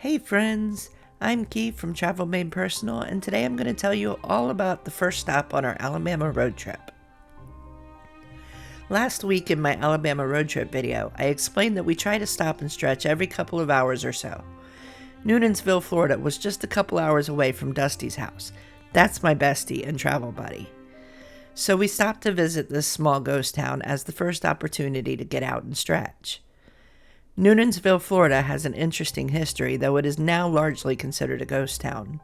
Hey friends, I'm Keith from Travel Made Personal, and today I'm going to tell you all about the first stop on our Alabama road trip. Last week in my Alabama road trip video, I explained that we try to stop and stretch every couple of hours or so. Newnansville, Florida was just a couple hours away from Dusty's house. That's my bestie and travel buddy. So we stopped to visit this small ghost town as the first opportunity to get out and stretch. Newnansville, Florida has an interesting history, though it is now largely considered a ghost town.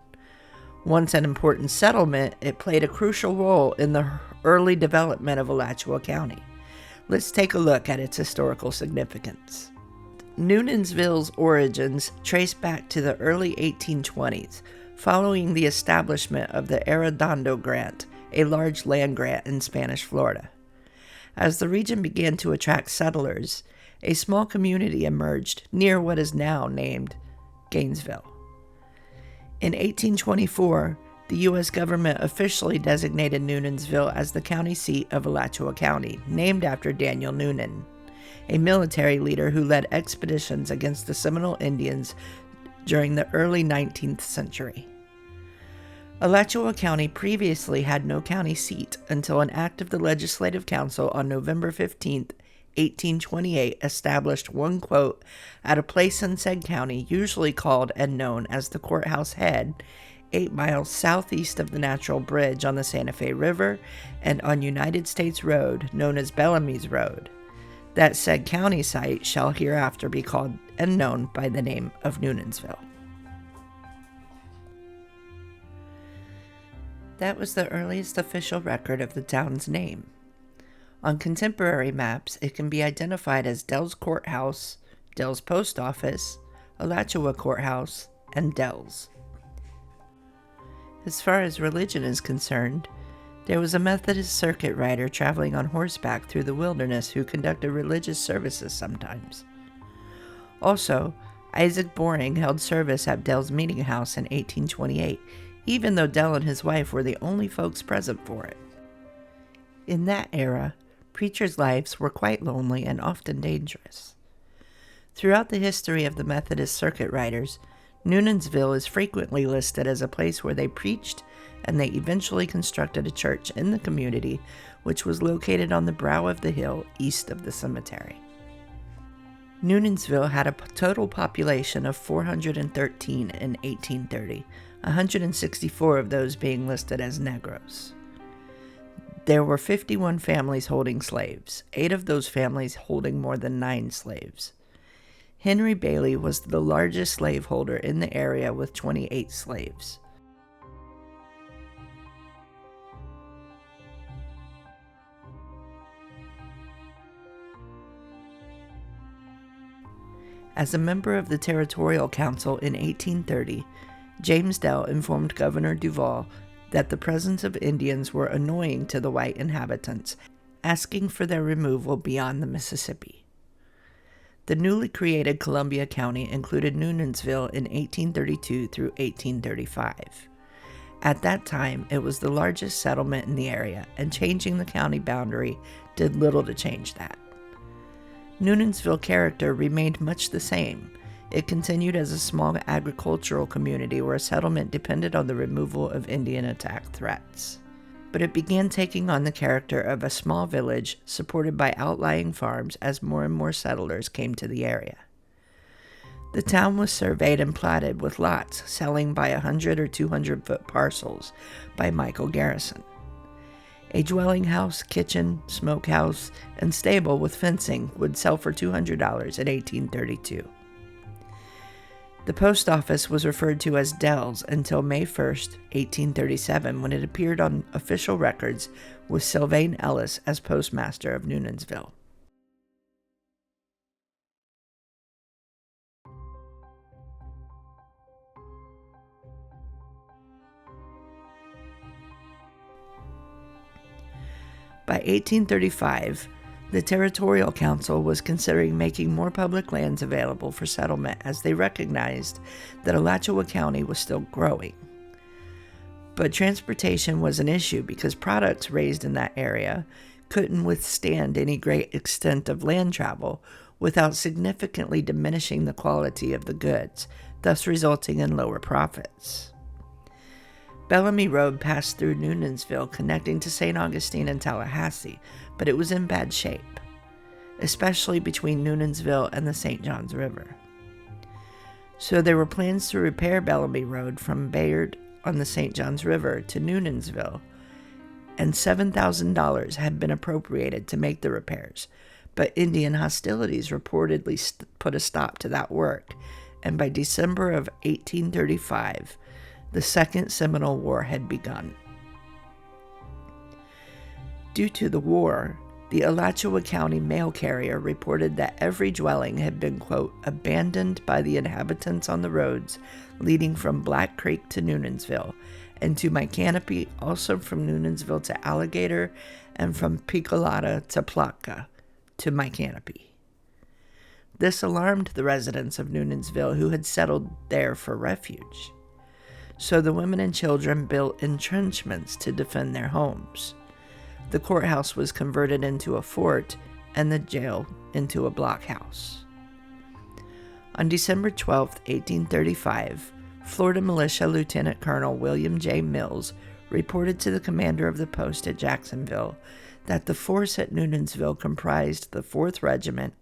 Once an important settlement, it played a crucial role in the early development of Alachua County. Let's take a look at its historical significance. Newnansville's origins trace back to the early 1820s, following the establishment of the Arredondo Grant, a large land grant in Spanish Florida. As the region began to attract settlers, a small community emerged near what is now named Gainesville. In 1824, the U.S. government officially designated Newnansville as the county seat of Alachua County, named after Daniel Newnan, a military leader who led expeditions against the Seminole Indians during the early 19th century. Alachua County previously had no county seat until an act of the Legislative Council on November 15th, 1828 established one quote at a place in said county usually called and known as the Courthouse Head, 8 miles southeast of the Natural Bridge on the Santa Fe River and on United States Road known as Bellamy's Road. That said county site shall hereafter be called and known by the name of Newnansville. That was the earliest official record of the town's name. On contemporary maps, it can be identified as Dell's Courthouse, Dell's Post Office, Alachua Courthouse, and Dell's. As far as religion is concerned, there was a Methodist circuit rider traveling on horseback through the wilderness who conducted religious services sometimes. Also, Isaac Boring held service at Dell's meeting house in 1828, even though Dell and his wife were the only folks present for it. In that era, preachers' lives were quite lonely and often dangerous. Throughout the history of the Methodist circuit riders, Newnansville is frequently listed as a place where they preached, and they eventually constructed a church in the community, which was located on the brow of the hill east of the cemetery. Newnansville had a total population of 413 in 1830, 164 of those being listed as Negros. There were 51 families holding slaves, 8 of those families holding more than 9 slaves. Henry Bailey was the largest slaveholder in the area with 28 slaves. As a member of the Territorial Council in 1830, James Dell informed Governor Duval that the presence of Indians were annoying to the white inhabitants, asking for their removal beyond the Mississippi. The newly created Columbia County included Newnansville in 1832 through 1835. At that time, it was the largest settlement in the area, and changing the county boundary did little to change that. Newnansville character remained much the same. It continued as a small agricultural community where settlement depended on the removal of Indian attack threats. But it began taking on the character of a small village supported by outlying farms as more and more settlers came to the area. The town was surveyed and platted with lots selling by 100 or 200 foot parcels by Michael Garrison. A dwelling house, kitchen, smokehouse, and stable with fencing would sell for $200 in 1832. The post office was referred to as Dell's until May 1, 1837, when it appeared on official records with Sylvain Ellis as postmaster of Newnansville. By 1835, the Territorial Council was considering making more public lands available for settlement as they recognized that Alachua County was still growing. But transportation was an issue because products raised in that area couldn't withstand any great extent of land travel, without significantly diminishing the quality of the goods, thus resulting in lower profits. Bellamy Road passed through Newnansville, connecting to St. Augustine and Tallahassee, but it was in bad shape, especially between Newnansville and the St. Johns River. So there were plans to repair Bellamy Road from Bayard on the St. Johns River to Newnansville, and $7,000 had been appropriated to make the repairs, but Indian hostilities reportedly put a stop to that work, and by December of 1835, the Second Seminole War had begun. Due to the war, the Alachua County mail carrier reported that every dwelling had been, quote, abandoned by the inhabitants on the roads leading from Black Creek to Newnansville, and to my canopy, also from Newnansville to Alligator, and from Picolata to Platka to my canopy. This alarmed the residents of Newnansville, who had settled there for refuge. So the women and children built entrenchments to defend their homes. The courthouse was converted into a fort, and the jail into a blockhouse. On December 12, 1835, Florida Militia Lieutenant Colonel William J. Mills reported to the commander of the post at Jacksonville that the force at Newnansville comprised the 4th Regiment,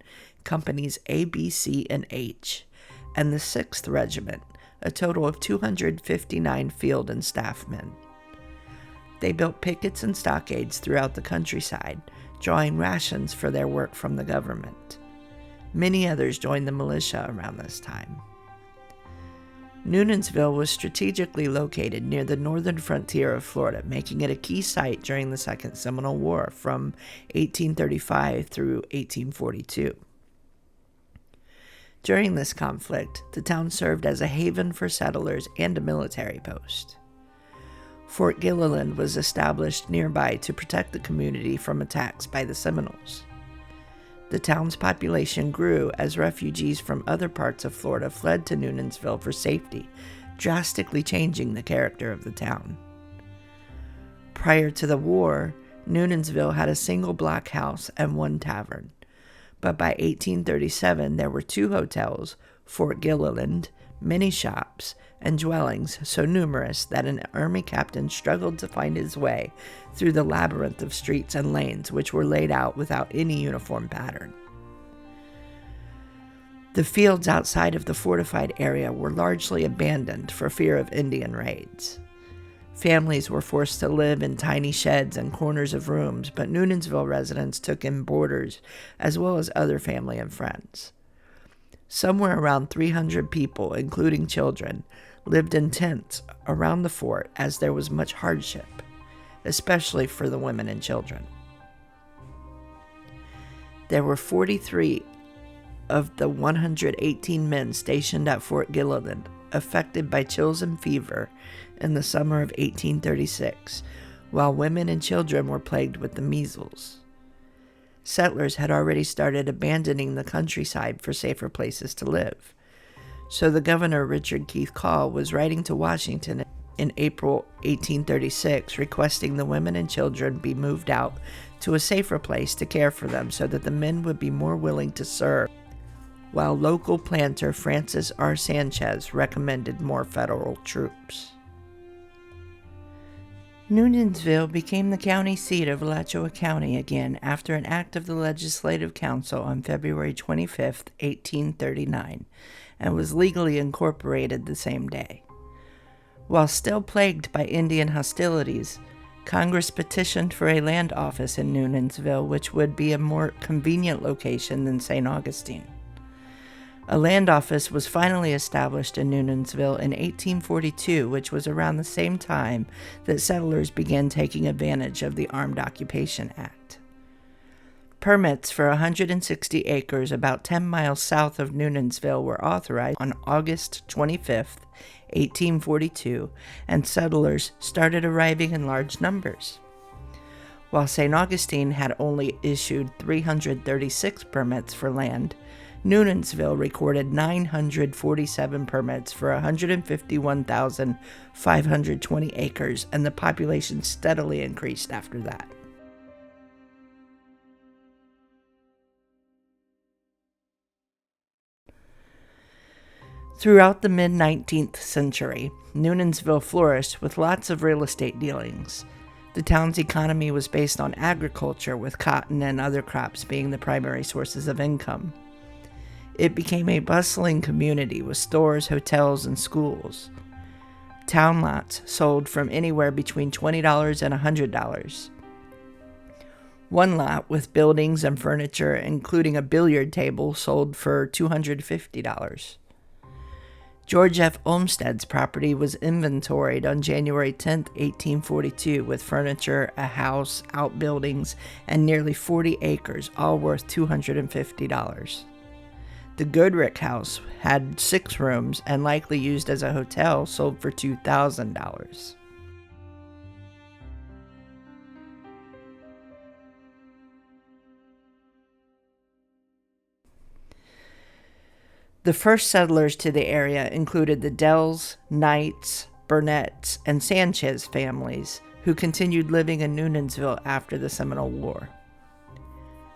Companies A, B, C, and H, and the 6th Regiment, a total of 259 field and staff men. They built pickets and stockades throughout the countryside, drawing rations for their work from the government. Many others joined the militia around this time. Newnansville was strategically located near the northern frontier of Florida, making it a key site during the Second Seminole War from 1835 through 1842. During this conflict, the town served as a haven for settlers and a military post. Fort Gilliland was established nearby to protect the community from attacks by the Seminoles. The town's population grew as refugees from other parts of Florida fled to Newnansville for safety, drastically changing the character of the town. Prior to the war, Newnansville had a single block house and one tavern. But by 1837, there were 2 hotels, Fort Gilliland, many shops, and dwellings so numerous that an army captain struggled to find his way through the labyrinth of streets and lanes which were laid out without any uniform pattern. The fields outside of the fortified area were largely abandoned for fear of Indian raids. Families were forced to live in tiny sheds and corners of rooms, but Newnansville residents took in boarders as well as other family and friends. Somewhere around 300 people, including children, lived in tents around the fort as there was much hardship, especially for the women and children. There were 43 of the 118 men stationed at Fort Gilliland affected by chills and fever in the summer of 1836, while women and children were plagued with the measles. Settlers had already started abandoning the countryside for safer places to live. So the governor, Richard Keith Call, was writing to Washington in April 1836 requesting the women and children be moved out to a safer place to care for them so that the men would be more willing to serve, while local planter Francis R. Sanchez recommended more federal troops. Newnansville became the county seat of Alachua County again after an act of the Legislative Council on February 25, 1839, and was legally incorporated the same day. While still plagued by Indian hostilities, Congress petitioned for a land office in Newnansville, which would be a more convenient location than St. Augustine. A land office was finally established in Newnansville in 1842, which was around the same time that settlers began taking advantage of the Armed Occupation Act. Permits for 160 acres about 10 miles south of Newnansville were authorized on August 25, 1842, and settlers started arriving in large numbers. While St. Augustine had only issued 336 permits for land, Newnansville recorded 947 permits for 151,520 acres, and the population steadily increased after that. Throughout the mid-19th century, Newnansville flourished with lots of real estate dealings. The town's economy was based on agriculture, with cotton and other crops being the primary sources of income. It became a bustling community with stores, hotels, and schools. Town lots sold from anywhere between $20 and $100. One lot with buildings and furniture, including a billiard table, sold for $250. George F. Olmsted's property was inventoried on January 10, 1842, with furniture, a house, outbuildings, and nearly 40 acres, all worth $250. The Goodrich House had 6 rooms and likely used as a hotel, sold for $2,000. The first settlers to the area included the Dells, Knights, Burnett's, and Sanchez families, who continued living in Newnansville after the Seminole War.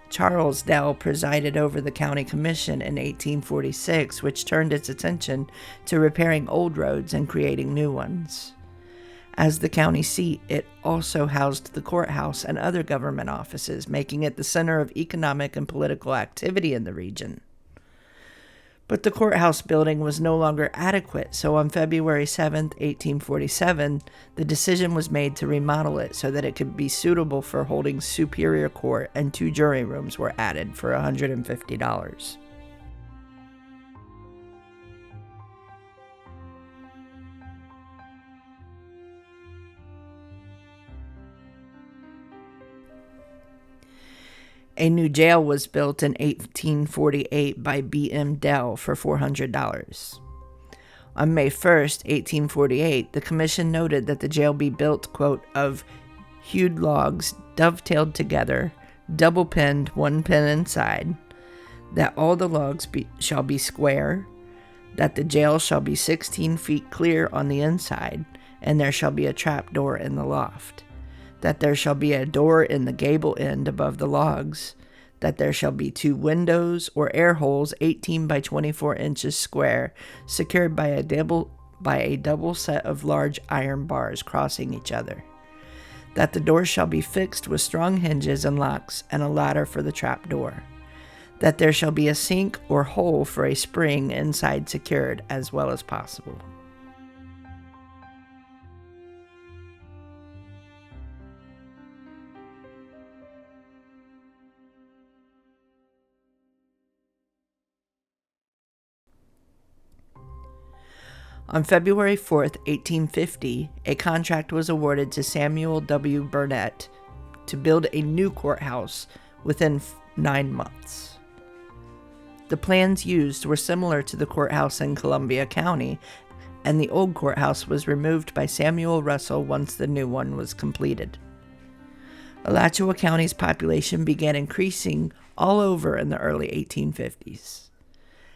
Charles Dell presided over the county commission in 1846, which turned its attention to repairing old roads and creating new ones. As the county seat, it also housed the courthouse and other government offices, making it the center of economic and political activity in the region. But the courthouse building was no longer adequate, so on February 7, 1847, the decision was made to remodel it so that it could be suitable for holding superior court, and 2 jury rooms were added for $150. A new jail was built in 1848 by B.M. Dell for $400. On May 1st, 1848, the commission noted that the jail be built, quote, of hewed logs dovetailed together, double pinned, 1 pin inside, that all the logs shall be square, that the jail shall be 16 feet clear on the inside, and there shall be a trap door in the loft, that there shall be a door in the gable end above the logs, that there shall be 2 windows or air holes 18 by 24 inches square, secured by a double set of large iron bars crossing each other, that the door shall be fixed with strong hinges and locks, and a ladder for the trap door, that there shall be a sink or hole for a spring inside secured as well as possible. On February 4, 1850, a contract was awarded to Samuel W. Burnett to build a new courthouse within 9 months. The plans used were similar to the courthouse in Columbia County, and the old courthouse was removed by Samuel Russell once the new one was completed. Alachua County's population began increasing all over in the early 1850s.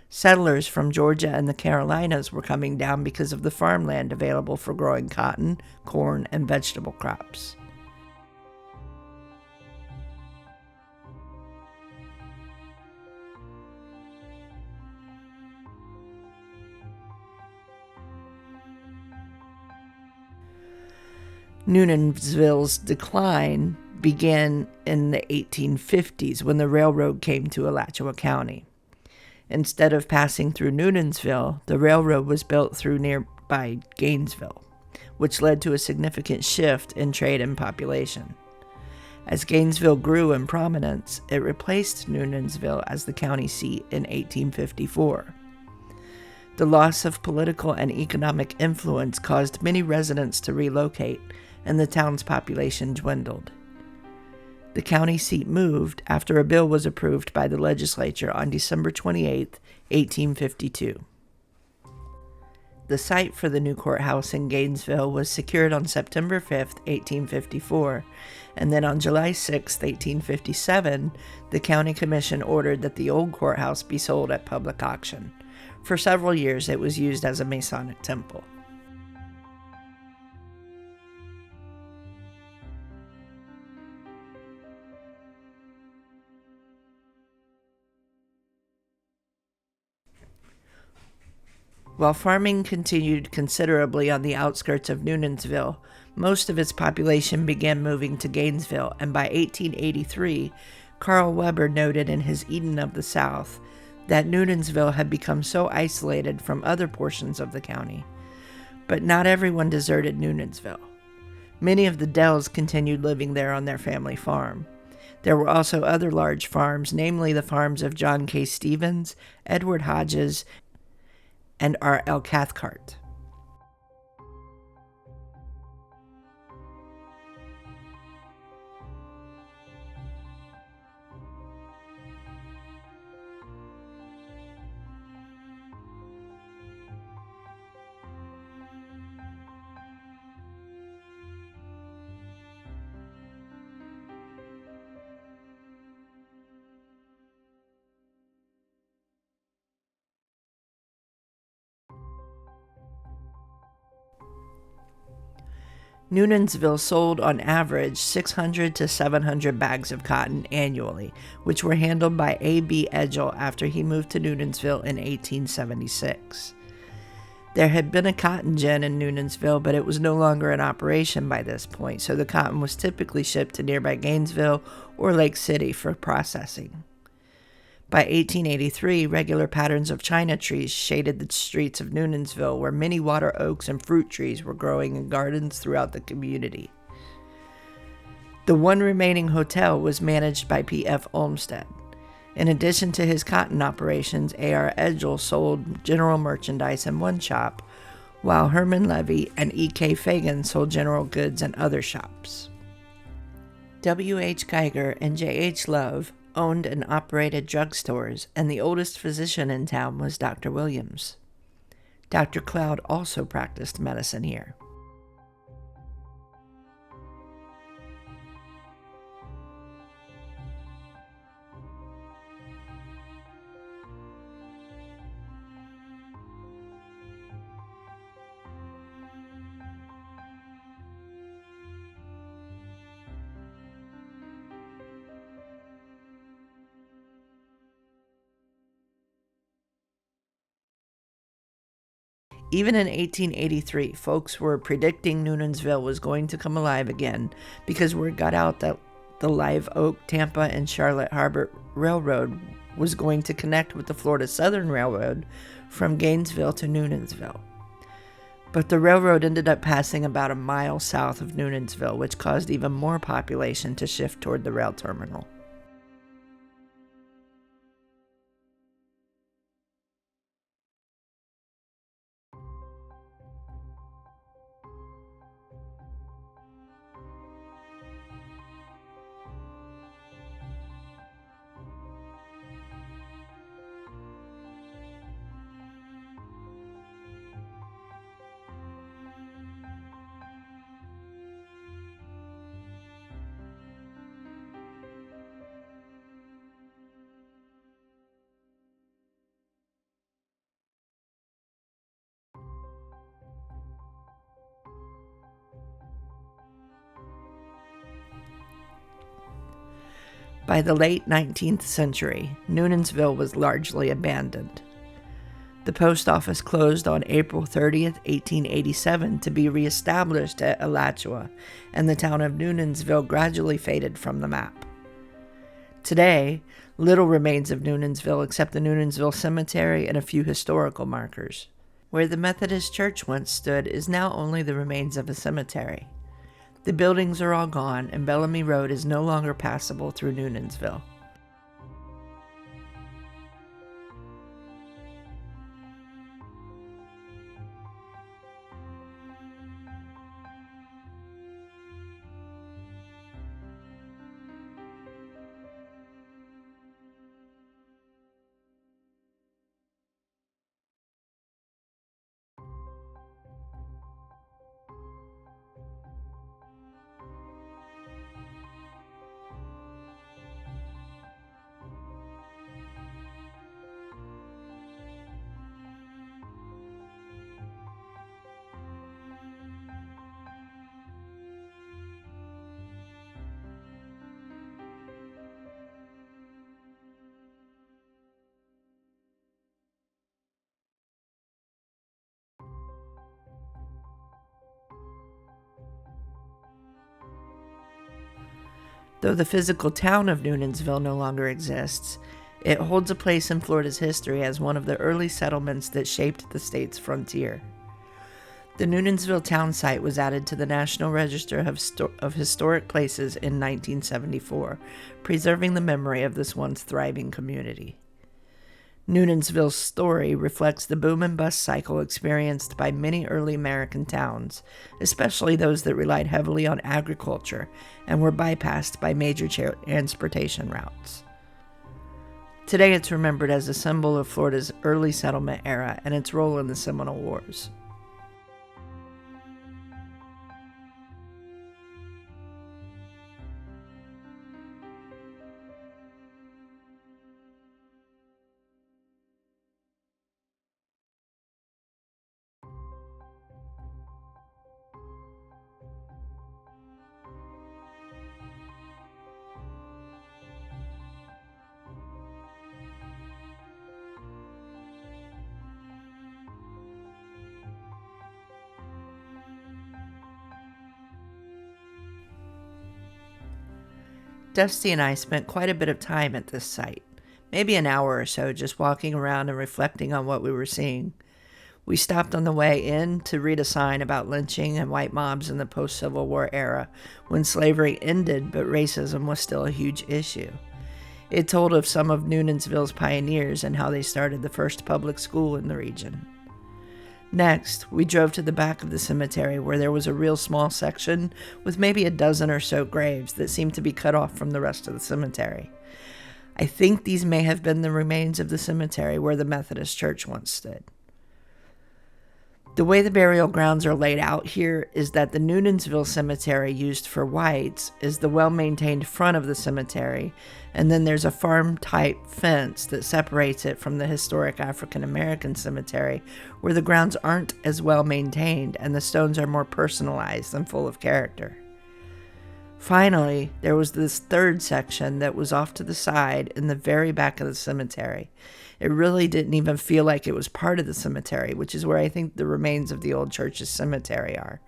Settlers from Georgia and the Carolinas were coming down because of the farmland available for growing cotton, corn, and vegetable crops. Newnansville's decline began in the 1850s when the railroad came to Alachua County. Instead of passing through Newnansville, the railroad was built through nearby Gainesville, which led to a significant shift in trade and population. As Gainesville grew in prominence, it replaced Newnansville as the county seat in 1854. The loss of political and economic influence caused many residents to relocate, and the town's population dwindled. The county seat moved after a bill was approved by the legislature on December 28, 1852. The site for the new courthouse in Gainesville was secured on September 5, 1854, and then on July 6, 1857, the county commission ordered that the old courthouse be sold at public auction. For several years, it was used as a Masonic temple. While farming continued considerably on the outskirts of Newnansville, most of its population began moving to Gainesville, and by 1883, Carl Weber noted in his Eden of the South that Newnansville had become so isolated from other portions of the county. But not everyone deserted Newnansville. Many of the Dells continued living there on their family farm. There were also other large farms, namely the farms of John K. Stevens, Edward Hodges, and R. L. Cathcart. Newnansville sold on average 600 to 700 bags of cotton annually, which were handled by A.B. Edgell after he moved to Newnansville in 1876. There had been a cotton gin in Newnansville, but it was no longer in operation by this point, so the cotton was typically shipped to nearby Gainesville or Lake City for processing. By 1883, regular patterns of china trees shaded the streets of Newnansville, where many water oaks and fruit trees were growing in gardens throughout the community. The one remaining hotel was managed by P.F. Olmsted. In addition to his cotton operations, A.R. Edgell sold general merchandise in one shop, while Herman Levy and E.K. Fagan sold general goods in other shops. W.H. Geiger and J.H. Love owned and operated drugstores, and the oldest physician in town was Dr. Williams. Dr. Cloud also practiced medicine here. Even in 1883, folks were predicting Newnansville was going to come alive again because word got out that the Live Oak, Tampa, and Charlotte Harbor Railroad was going to connect with the Florida Southern Railroad from Gainesville to Newnansville. But the railroad ended up passing about a mile south of Newnansville, which caused even more population to shift toward the rail terminal. By the late 19th century, Newnansville was largely abandoned. The post office closed on April 30th, 1887 to be reestablished at Alachua, and the town of Newnansville gradually faded from the map. Today, little remains of Newnansville except the Newnansville Cemetery and a few historical markers. Where the Methodist church once stood is now only the remains of a cemetery. The buildings are all gone, and Bellamy Road is no longer passable through Newnansville. Though the physical town of Newnansville no longer exists, it holds a place in Florida's history as one of the early settlements that shaped the state's frontier. The Newnansville town site was added to the National Register of Historic Places in 1974, preserving the memory of this once thriving community. Newnansville's story reflects the boom and bust cycle experienced by many early American towns, especially those that relied heavily on agriculture and were bypassed by major transportation routes. Today it's remembered as a symbol of Florida's early settlement era and its role in the Seminole Wars. Dusty and I spent quite a bit of time at this site, maybe an hour or so just walking around and reflecting on what we were seeing. We stopped on the way in to read a sign about lynching and white mobs in the post-Civil War era when slavery ended but racism was still a huge issue. It told of some of Newnansville's pioneers and how they started the first public school in the region. Next, we drove to the back of the cemetery where there was a real small section with maybe a dozen or so graves that seemed to be cut off from the rest of the cemetery. I think these may have been the remains of the cemetery where the Methodist church once stood. The way the burial grounds are laid out here is that the Newnansville Cemetery used for whites is the well-maintained front of the cemetery, and then there's a farm-type fence that separates it from the historic African-American cemetery, where the grounds aren't as well-maintained and the stones are more personalized and full of character. Finally, there was this third section that was off to the side in the very back of the cemetery. It really didn't even feel like it was part of the cemetery, which is where I think the remains of the old church's cemetery are,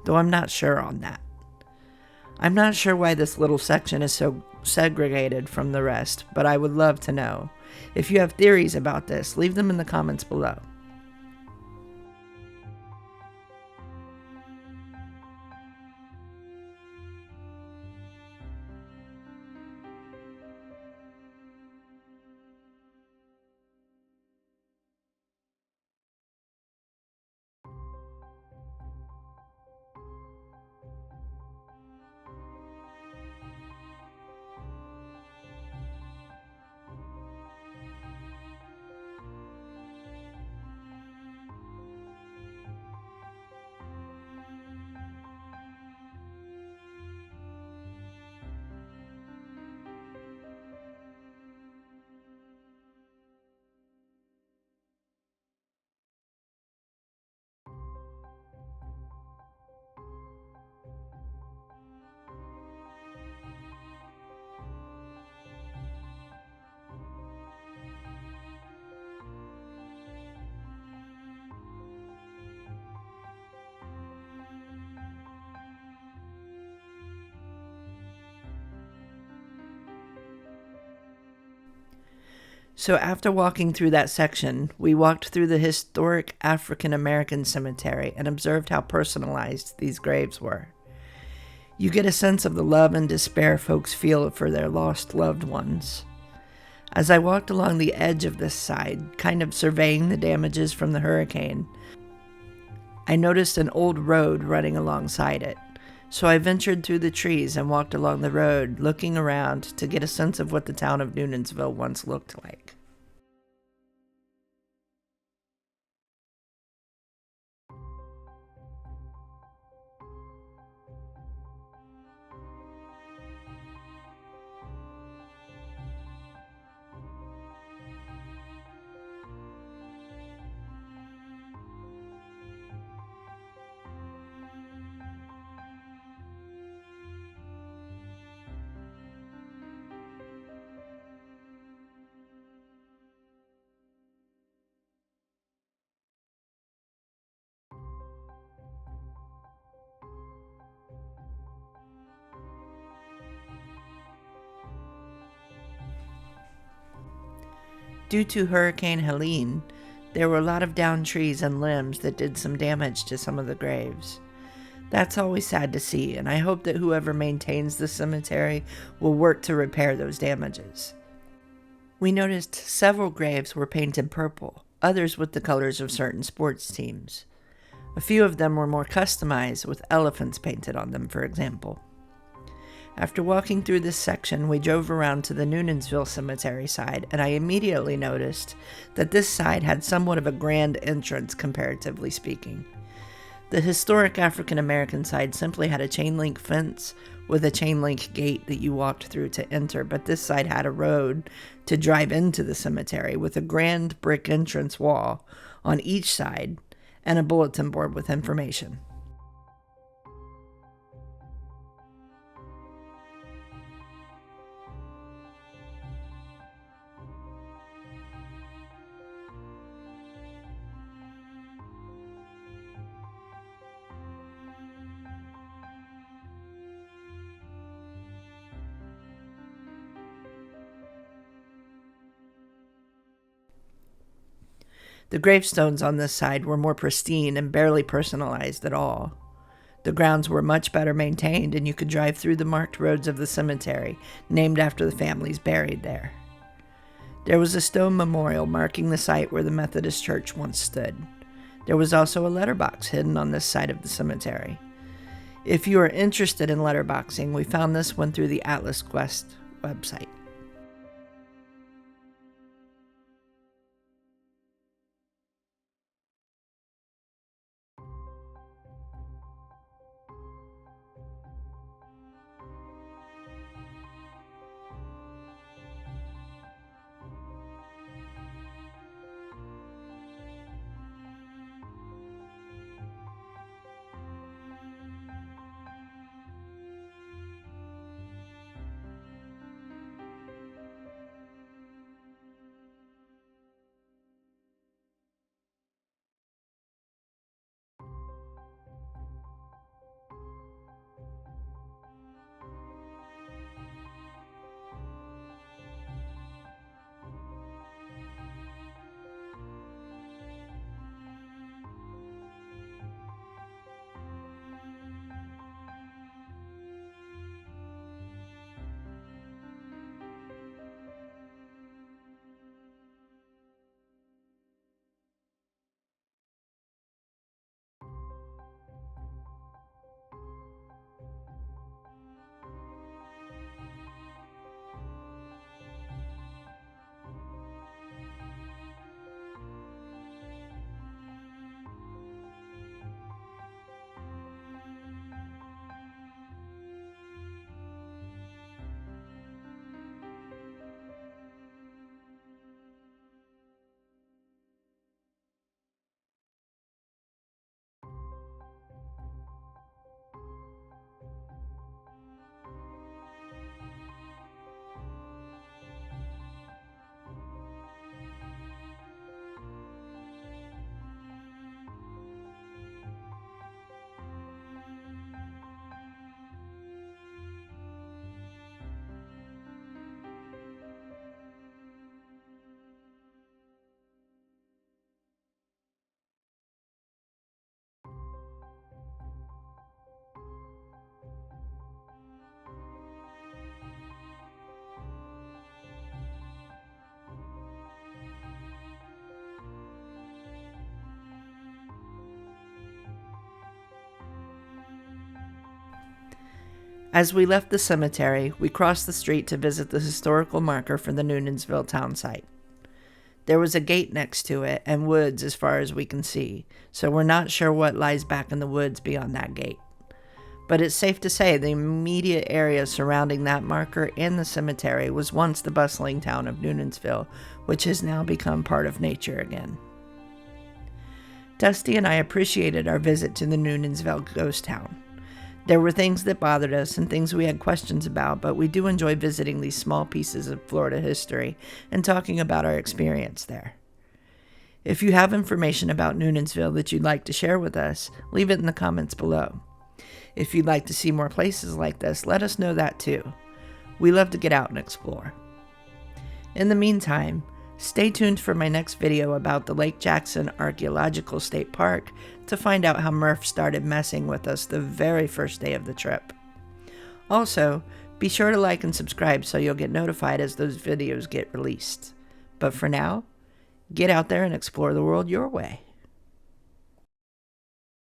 though I'm not sure on that. I'm not sure why this little section is so segregated from the rest, but I would love to know. If you have theories about this, leave them in the comments below. So after walking through that section, we walked through the historic African American cemetery and observed how personalized these graves were. You get a sense of the love and despair folks feel for their lost loved ones. As I walked along the edge of this side, kind of surveying the damages from the hurricane, I noticed an old road running alongside it. So I ventured through the trees and walked along the road, looking around to get a sense of what the town of Newnansville once looked like. Due to Hurricane Helene, there were a lot of downed trees and limbs that did some damage to some of the graves. That's always sad to see, and I hope that whoever maintains the cemetery will work to repair those damages. We noticed several graves were painted purple, others with the colors of certain sports teams. A few of them were more customized, with elephants painted on them, for example. After walking through this section, we drove around to the Newnansville Cemetery side, and I immediately noticed that this side had somewhat of a grand entrance, comparatively speaking. The historic African American side simply had a chain link fence with a chain link gate that you walked through to enter, but this side had a road to drive into the cemetery with a grand brick entrance wall on each side and a bulletin board with information. The gravestones on this side were more pristine and barely personalized at all. The grounds were much better maintained, and you could drive through the marked roads of the cemetery, named after the families buried there. There was a stone memorial marking the site where the Methodist church once stood. There was also a letterbox hidden on this side of the cemetery. If you are interested in letterboxing, we found this one through the Atlas Quest website. As we left the cemetery, we crossed the street to visit the historical marker for the Newnansville town site. There was a gate next to it and woods as far as we can see, so we're not sure what lies back in the woods beyond that gate. But it's safe to say the immediate area surrounding that marker and the cemetery was once the bustling town of Newnansville, which has now become part of nature again. Dusty and I appreciated our visit to the Newnansville Ghost Town. There were things that bothered us and things we had questions about, but we do enjoy visiting these small pieces of Florida history and talking about our experience there. If you have information about Newnansville that you'd like to share with us, leave it in the comments below. If you'd like to see more places like this, let us know that too. We love to get out and explore. In the meantime, Stay tuned for my next video about the Lake Jackson Archaeological State Park to find out how Murph started messing with us the very first day of the trip. Also, be sure to like and subscribe so you'll get notified as those videos get released. But for now, get out there and explore the world your way.